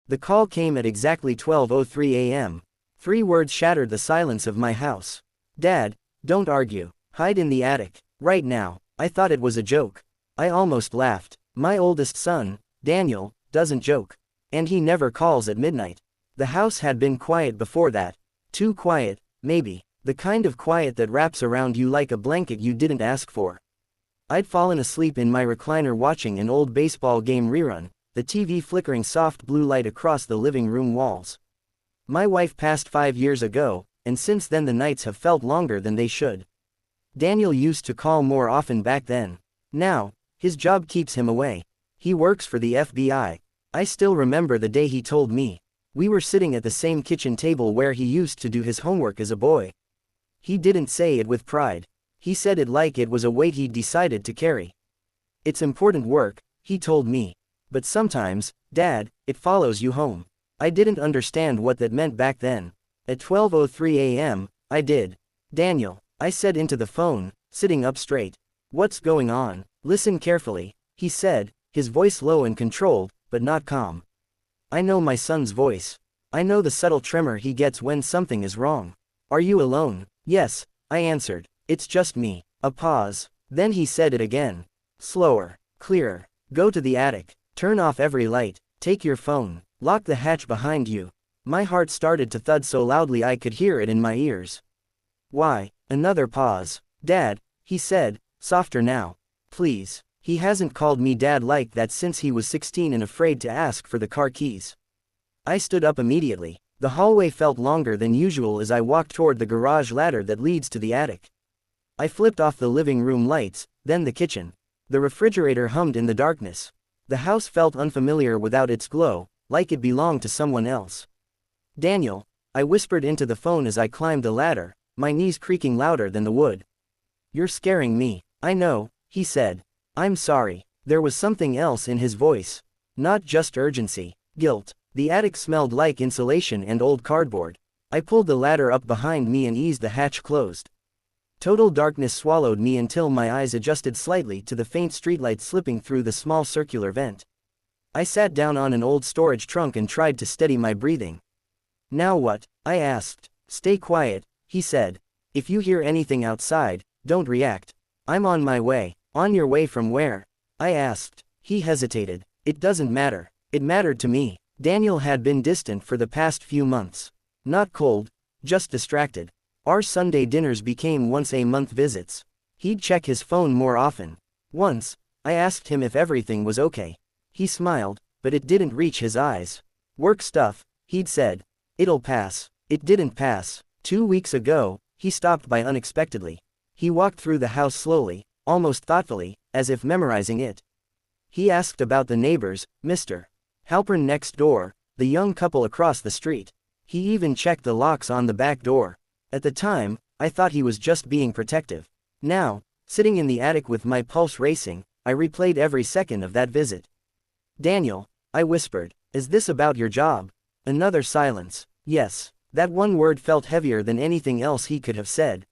The call came at exactly 12:03 a.m. 3 words shattered the silence of my house. Dad, don't argue. Hide in the attic. Right now. I thought it was a joke. I almost laughed. My oldest son, Daniel, doesn't joke. And he never calls at midnight. The house had been quiet before that. Too quiet, maybe. The kind of quiet that wraps around you like a blanket you didn't ask for. I'd fallen asleep in my recliner watching an old baseball game rerun, the TV flickering soft blue light across the living room walls. My wife passed 5 years ago, and since then the nights have felt longer than they should. Daniel used to call more often back then. Now, his job keeps him away. He works for the FBI. I still remember the day he told me. We were sitting at the same kitchen table where he used to do his homework as a boy. He didn't say it with pride. He said it like it was a weight he'd decided to carry. It's important work, he told me. But sometimes, Dad, it follows you home. I didn't understand what that meant back then. At 12:03 a.m., I did. Daniel, I said into the phone, sitting up straight. What's going on? Listen carefully, he said, his voice low and controlled, but not calm. I know my son's voice. I know the subtle tremor he gets when something is wrong. Are you alone? Yes, I answered. It's just me. A pause. Then he said it again. Slower. Clearer. Go to the attic. Turn off every light. Take your phone. Lock the hatch behind you. My heart started to thud so loudly I could hear it in my ears. Why? Another pause. Dad, he said, softer now. Please. He hasn't called me dad like that since he was 16 and afraid to ask for the car keys. I stood up immediately. The hallway felt longer than usual as I walked toward the garage ladder that leads to the attic. I flipped off the living room lights, then the kitchen. The refrigerator hummed in the darkness. The house felt unfamiliar without its glow, like it belonged to someone else. Daniel, I whispered into the phone as I climbed the ladder, my knees creaking louder than the wood. You're scaring me. I know, he said. I'm sorry. There was something else in his voice. Not just urgency. Guilt. The attic smelled like insulation and old cardboard. I pulled the ladder up behind me and eased the hatch closed. Total darkness swallowed me until my eyes adjusted slightly to the faint streetlight slipping through the small circular vent. I sat down on an old storage trunk and tried to steady my breathing. Now what? I asked. Stay quiet, he said. If you hear anything outside, don't react. I'm on my way. On your way from where? I asked. He hesitated. It doesn't matter. It mattered to me. Daniel had been distant for the past few months. Not cold, just distracted. Our Sunday dinners became once-a-month visits. He'd check his phone more often. Once, I asked him if everything was okay. He smiled, but it didn't reach his eyes. Work stuff, he'd said. It'll pass. It didn't pass. 2 weeks ago, he stopped by unexpectedly. He walked through the house slowly, almost thoughtfully, as if memorizing it. He asked about the neighbors, Mr. Halpern next door, the young couple across the street. He even checked the locks on the back door. At the time, I thought he was just being protective. Now, sitting in the attic with my pulse racing, I replayed every second of that visit. Daniel, I whispered, is this about your job? Another silence. Yes. That one word felt heavier than anything else he could have said.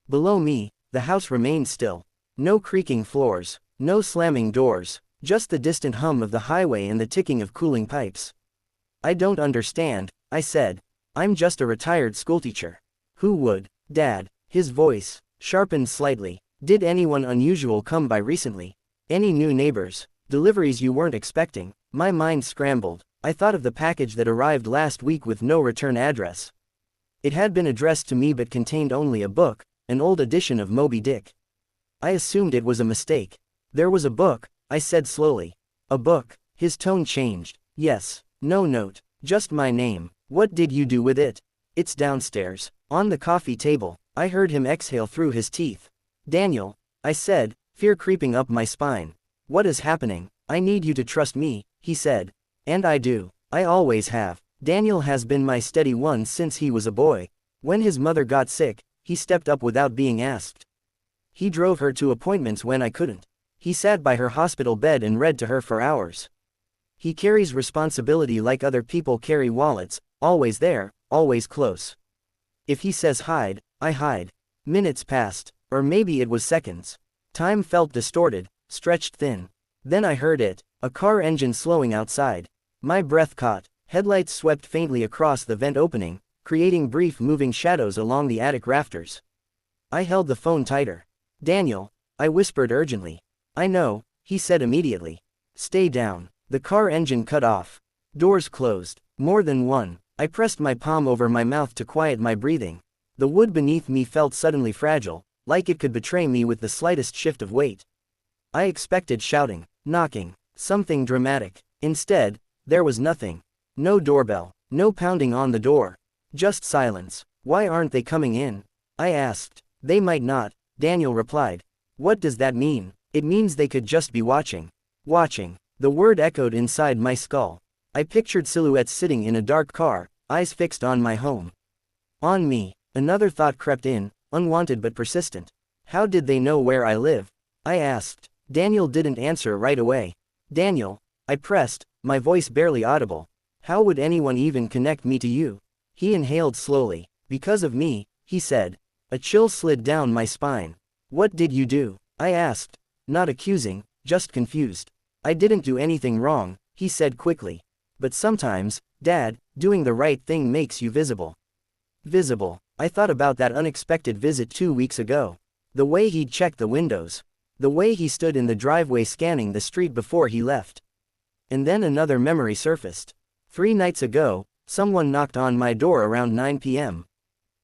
Below me, the house remained still. No creaking floors, no slamming doors, just the distant hum of the highway and the ticking of cooling pipes. I don't understand, I said. I'm just a retired schoolteacher. Who would? Dad. His voice sharpened slightly. Did anyone unusual come by recently? Any new neighbors? Deliveries you weren't expecting? My mind scrambled. I thought of the package that arrived last week with no return address. It had been addressed to me but contained only a book, an old edition of Moby Dick. I assumed it was a mistake. There was a book, I said slowly. A book. His tone changed. Yes. No note. Just my name. What did you do with it? It's downstairs. On the coffee table. I heard him exhale through his teeth. Daniel, I said, fear creeping up my spine. What is happening? I need you to trust me, he said. And I do. I always have. Daniel has been my steady one since he was a boy. When his mother got sick, he stepped up without being asked. He drove her to appointments when I couldn't. He sat by her hospital bed and read to her for hours. He carries responsibility like other people carry wallets, always there, always close. If he says hide, I hide. Minutes passed, or maybe it was seconds. Time felt distorted, stretched thin. Then I heard it, a car engine slowing outside. My breath caught. Headlights swept faintly across the vent opening, creating brief moving shadows along the attic rafters. I held the phone tighter. "Daniel," I whispered urgently. "I know," he said immediately. "Stay down." The car engine cut off. Doors closed. More than one. I pressed my palm over my mouth to quiet my breathing. The wood beneath me felt suddenly fragile, like it could betray me with the slightest shift of weight. I expected shouting, knocking, something dramatic. Instead, there was nothing. No doorbell, no pounding on the door. Just silence. "Why aren't they coming in?" I asked. "They might not," Daniel replied. "What does that mean?" "It means they could just be watching." Watching. The word echoed inside my skull. I pictured silhouettes sitting in a dark car, eyes fixed on my home. On me. Another thought crept in, unwanted but persistent. How did they know where I live? I asked. Daniel didn't answer right away. "Daniel," I pressed, my voice barely audible. "How would anyone even connect me to you?" He inhaled slowly. "Because of me," he said. A chill slid down my spine. "What did you do?" I asked. Not accusing, just confused. "I didn't do anything wrong," he said quickly. "But sometimes, Dad, doing the right thing makes you visible." Visible. I thought about that unexpected visit 2 weeks ago. The way he'd checked the windows. The way he stood in the driveway scanning the street before he left. And then another memory surfaced. 3 nights ago, someone knocked on my door around 9 p.m.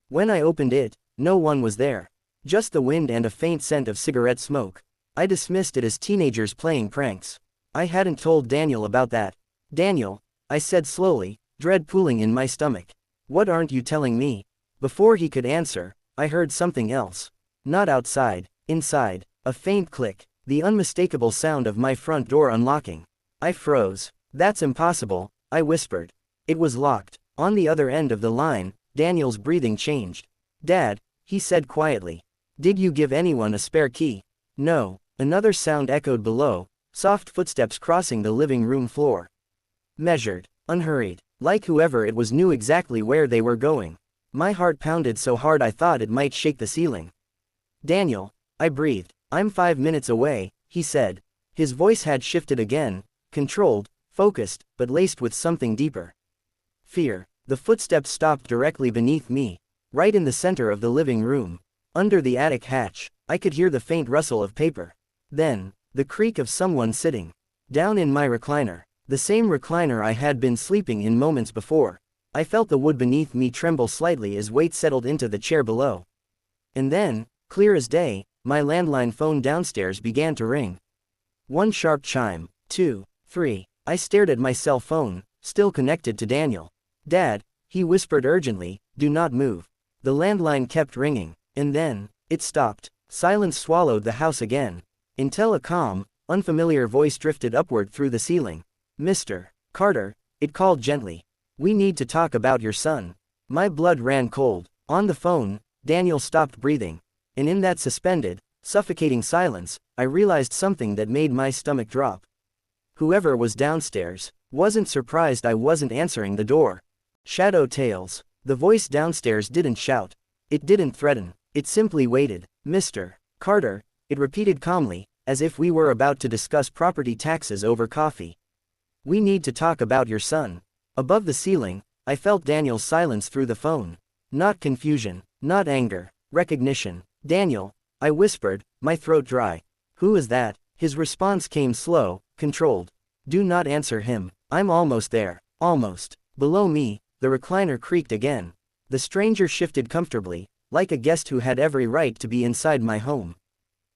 When I opened it, no one was there. Just the wind and a faint scent of cigarette smoke. I dismissed it as teenagers playing pranks. I hadn't told Daniel about that. "Daniel," I said slowly, dread pooling in my stomach. "What aren't you telling me?" Before he could answer, I heard something else. Not outside, inside. A faint click, the unmistakable sound of my front door unlocking. I froze. "That's impossible," I whispered. It was locked. On the other end of the line, Daniel's breathing changed. "Dad," he said quietly. "Did you give anyone a spare key?" "No." Another sound echoed below, soft footsteps crossing the living room floor. Measured, unhurried, like whoever it was knew exactly where they were going. My heart pounded so hard I thought it might shake the ceiling. "Daniel," I breathed. "I'm 5 minutes away," he said. His voice had shifted again, controlled, focused, but laced with something deeper. Fear. The footsteps stopped directly beneath me, right in the center of the living room. Under the attic hatch, I could hear the faint rustle of paper. Then, the creak of someone sitting down in my recliner. The same recliner I had been sleeping in moments before. I felt the wood beneath me tremble slightly as weight settled into the chair below. And then, clear as day, my landline phone downstairs began to ring. One sharp chime, 2, 3. I stared at my cell phone, still connected to Daniel. "Dad," he whispered urgently, "do not move." The landline kept ringing, and then, it stopped. Silence swallowed the house again. Until a calm, unfamiliar voice drifted upward through the ceiling. "Mr. Carter," it called gently. "We need to talk about your son." My blood ran cold. On the phone, Daniel stopped breathing. And in that suspended, suffocating silence, I realized something that made my stomach drop. Whoever was downstairs wasn't surprised I wasn't answering the door. ShadowTales. The voice downstairs didn't shout. It didn't threaten. It simply waited. "Mr. Carter," it repeated calmly, as if we were about to discuss property taxes over coffee. "We need to talk about your son." Above the ceiling, I felt Daniel's silence through the phone. Not confusion, not anger, recognition. "Daniel," I whispered, my throat dry. "Who is that?" His response came slow, controlled. "Do not answer him. I'm almost there." Almost. Below me, the recliner creaked again. The stranger shifted comfortably, like a guest who had every right to be inside my home.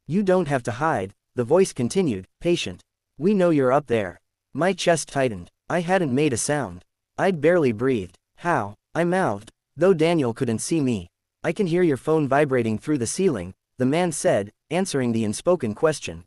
"You don't have to hide," the voice continued, patient. "We know you're up there." My chest tightened. I hadn't made a sound. I'd barely breathed. "How?" I mouthed, though Daniel couldn't see me. "I can hear your phone vibrating through the ceiling," the man said, answering the unspoken question.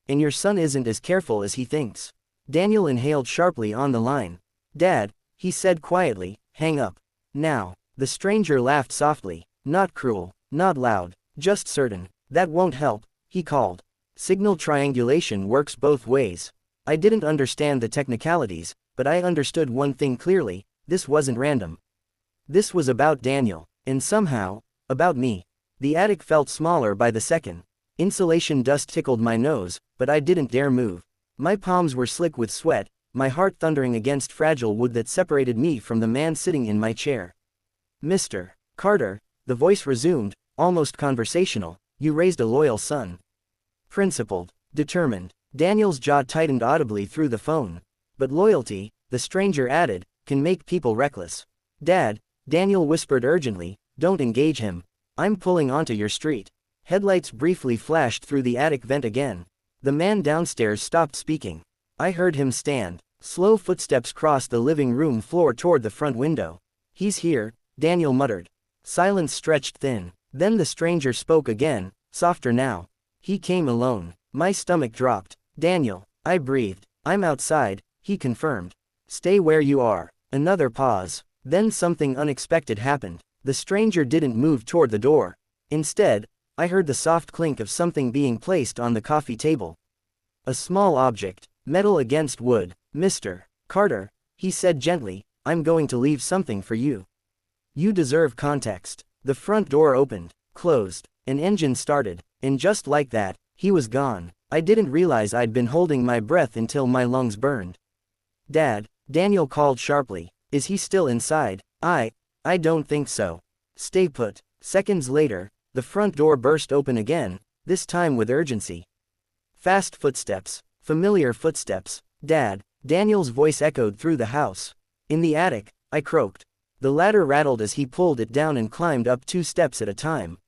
"And your son isn't as careful as he thinks." Daniel inhaled sharply on the line. "Dad," he said quietly, "hang up. Now." The stranger laughed softly. Not cruel, not loud, just certain. "That won't help," he called. "Signal triangulation works both ways." I didn't understand the technicalities, but I understood one thing clearly: this wasn't random. This was about Daniel, and somehow, about me. The attic felt smaller by the second. Insulation dust tickled my nose, but I didn't dare move. My palms were slick with sweat, my heart thundering against fragile wood that separated me from the man sitting in my chair. Mr. Carter, the voice resumed, almost conversational, you raised a loyal son. Principled, determined. Daniel's jaw tightened audibly through the phone. But loyalty, the stranger added, can make people reckless. Dad, Daniel whispered urgently, don't engage him. I'm pulling onto your street. Headlights briefly flashed through the attic vent again. The man downstairs stopped speaking. I heard him stand. Slow footsteps crossed the living room floor toward the front window. He's here, Daniel muttered. Silence stretched thin. Then the stranger spoke again, softer now. He came alone. My stomach dropped. Daniel, I breathed. I'm outside, he confirmed. Stay where you are. Another pause. Then something unexpected happened. The stranger didn't move toward the door. Instead, I heard the soft clink of something being placed on the coffee table. A small object, metal against wood. Mr. Carter, he said gently, I'm going to leave something for you. You deserve context. The front door opened, closed, an engine started, and just like that, he was gone. I didn't realize I'd been holding my breath until my lungs burned. Dad, Daniel called sharply, is he still inside? I don't think so. Stay put. Seconds later, the front door burst open again, this time with urgency. Fast footsteps, familiar footsteps. Dad, Daniel's voice echoed through the house. In the attic, I croaked. The ladder rattled as he pulled it down and climbed up 2 steps at a time.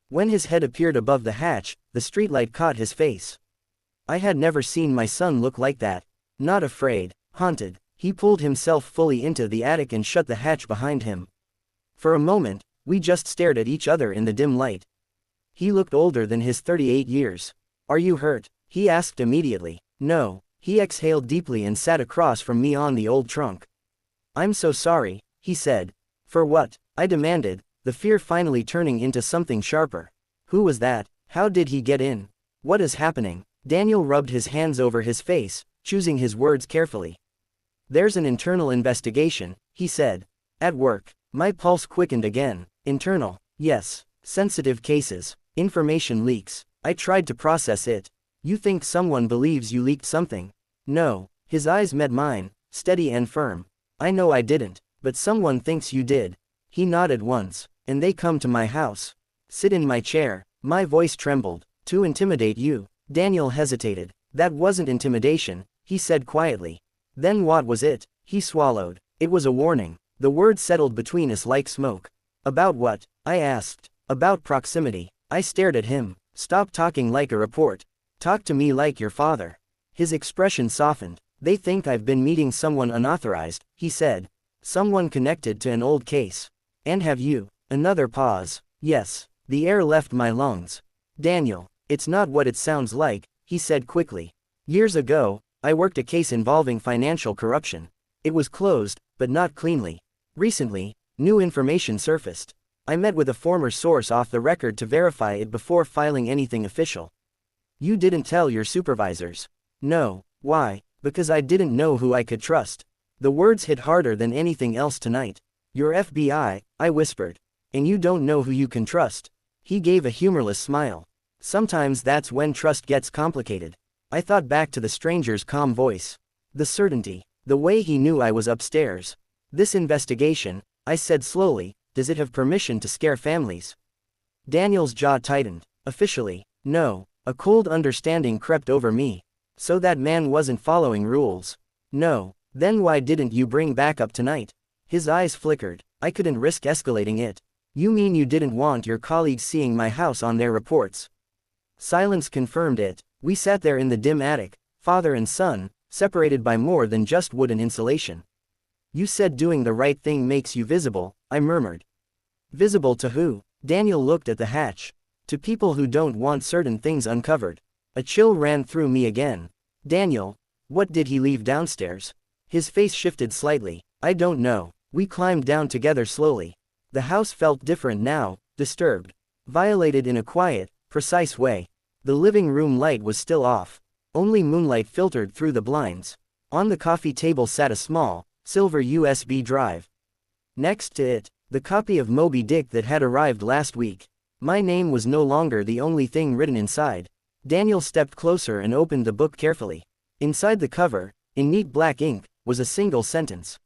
When his head appeared above the hatch, the streetlight caught his face. I had never seen my son look like that. Not afraid, haunted. He pulled himself fully into the attic and shut the hatch behind him. For a moment, we just stared at each other in the dim light. He looked older than his 38 years. Are you hurt? He asked immediately. No. He exhaled deeply and sat across from me on the old trunk. I'm so sorry, he said. For what? I demanded, the fear finally turning into something sharper. Who was that? How did he get in? What is happening? Daniel rubbed his hands over his face, choosing his words carefully. There's an internal investigation, he said. At work. My pulse quickened again. Internal. Yes. Sensitive cases. Information leaks. I tried to process it. You think someone believes you leaked something? No. His eyes met mine, steady and firm. I know I didn't, but someone thinks you did. He nodded once. And they come to my house. Sit in my chair. My voice trembled. To intimidate you. Daniel hesitated. That wasn't intimidation, he said quietly. Then what was it? He swallowed. It was a warning. The words settled between us like smoke. About what? I asked. About proximity. I stared at him. Stop talking like a report. Talk to me like your father. His expression softened. They think I've been meeting someone unauthorized, he said. Someone connected to an old case. And have you? Another pause. Yes. The air left my lungs. Daniel, it's not what it sounds like, he said quickly. Years ago, I worked a case involving financial corruption. It was closed, but not cleanly. Recently, new information surfaced. I met with a former source off the record to verify it before filing anything official. You didn't tell your supervisors. No. Why? Because I didn't know who I could trust. The words hit harder than anything else tonight. You're FBI, I whispered. And you don't know who you can trust. He gave a humorless smile. Sometimes that's when trust gets complicated. I thought back to the stranger's calm voice. The certainty. The way he knew I was upstairs. This investigation, I said slowly, does it have permission to scare families? Daniel's jaw tightened. Officially, no. A cold understanding crept over me. So that man wasn't following rules. No. Then why didn't you bring backup tonight? His eyes flickered. I couldn't risk escalating it. You mean you didn't want your colleagues seeing my house on their reports? Silence confirmed it. We sat there in the dim attic, father and son, separated by more than just wood and insulation. You said doing the right thing makes you visible, I murmured. Visible to who? Daniel looked at the hatch. To people who don't want certain things uncovered. A chill ran through me again. Daniel, what did he leave downstairs? His face shifted slightly. I don't know. We climbed down together slowly. The house felt different now, disturbed. Violated in a quiet, precise way. The living room light was still off. Only moonlight filtered through the blinds. On the coffee table sat a small, silver USB drive. Next to it, the copy of Moby Dick that had arrived last week. My name was no longer the only thing written inside. Daniel stepped closer and opened the book carefully. Inside the cover, in neat black ink, was a single sentence.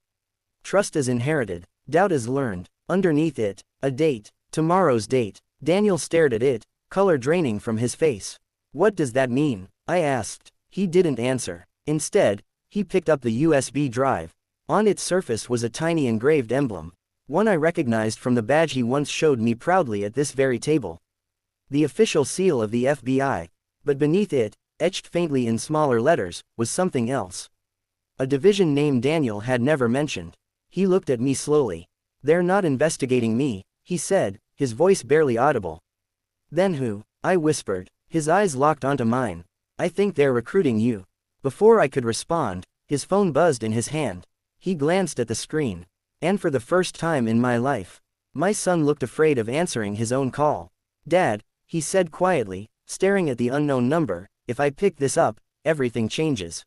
Trust is inherited, doubt is learned. Underneath it, a date, tomorrow's date. Daniel stared at it, color draining from his face. What does that mean? I asked. He didn't answer. Instead, he picked up the USB drive. On its surface was a tiny engraved emblem, one I recognized from the badge he once showed me proudly at this very table. The official seal of the FBI, but beneath it, etched faintly in smaller letters, was something else. A division name Daniel had never mentioned. He looked at me slowly. They're not investigating me, he said, his voice barely audible. Then who? I whispered. His eyes locked onto mine. I think they're recruiting you. Before I could respond, his phone buzzed in his hand. He glanced at the screen. And for the first time in my life, my son looked afraid of answering his own call. Dad, he said quietly, staring at the unknown number, if I pick this up, everything changes.